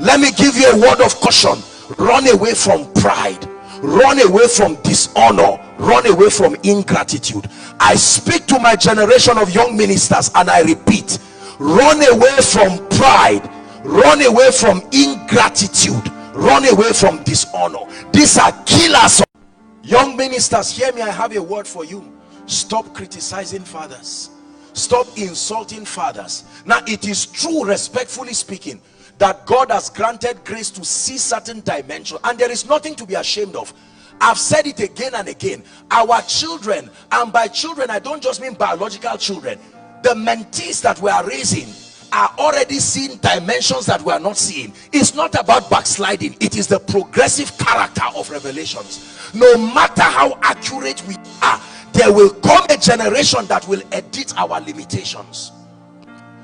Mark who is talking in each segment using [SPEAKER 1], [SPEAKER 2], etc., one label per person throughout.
[SPEAKER 1] Let me give you a word of caution. Run away from pride, run away from dishonor, run away from ingratitude. I speak to my generation of young ministers and I repeat, run away from pride, run away from ingratitude, run away from dishonor. These are killers. Young ministers, hear me, I have a word for you. Stop criticizing fathers, stop insulting fathers. Now it is true, respectfully speaking, that God has granted grace to see certain dimensions, and there is nothing to be ashamed of. I've said it again and again. Our children, and by children I don't just mean biological children, the mentees that we are raising are already seeing dimensions that we are not seeing. It's not about backsliding, it is the progressive character of revelations. No matter how accurate we are, there will come a generation that will edit our limitations.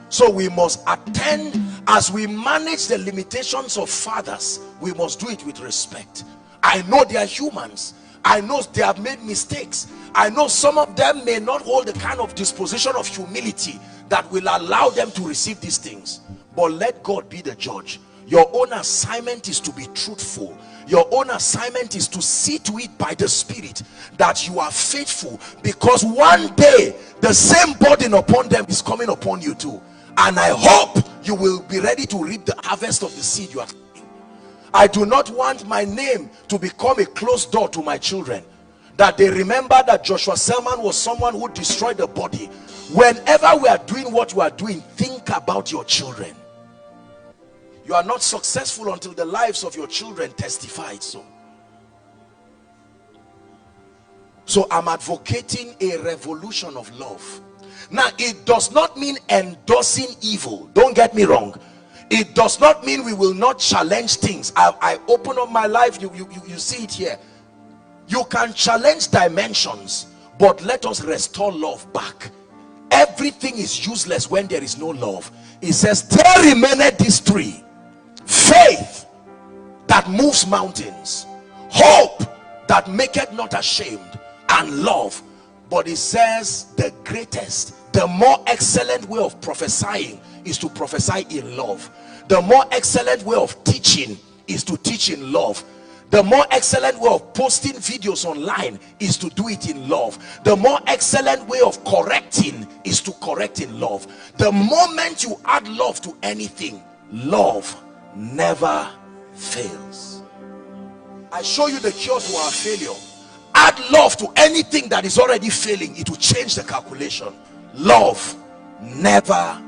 [SPEAKER 1] So we must attend. As we manage the limitations of fathers, we must do it with respect. I know they are humans, I know they have made mistakes, I know some of them may not hold the kind of disposition of humility that will allow them to receive these things, but let God be the judge. Your own assignment is to be truthful. Your own assignment is to see to it by the Spirit that you are faithful, because one day the same burden upon them is coming upon you too. And I hope you will be ready to reap the harvest of the seed you are sowing. I do not want my name to become a closed door to my children, that they remember that Apostle Selman was someone who destroyed the body. Whenever we are doing what we are doing, think about your children. You are not successful until the lives of your children testify so. So I'm advocating a revolution of love. Now it does not mean endorsing evil, don't get me wrong. It does not mean we will not challenge things. I open up my life, you see it here. You can challenge dimensions, but let us restore love back. Everything is useless when there is no love. It says there remaineth these three: faith that moves mountains, hope that maketh not ashamed, and love. But it says the greatest, the more excellent way of prophesying is to prophesy in love. The more excellent way of teaching is to teach in love. The more excellent way of posting videos online is to do it in love. The more excellent way of correcting is to correct in love. The moment you add love to anything, love never fails. I show you the cure to our failure. Add love to anything that is already failing, it will change the calculation. Love never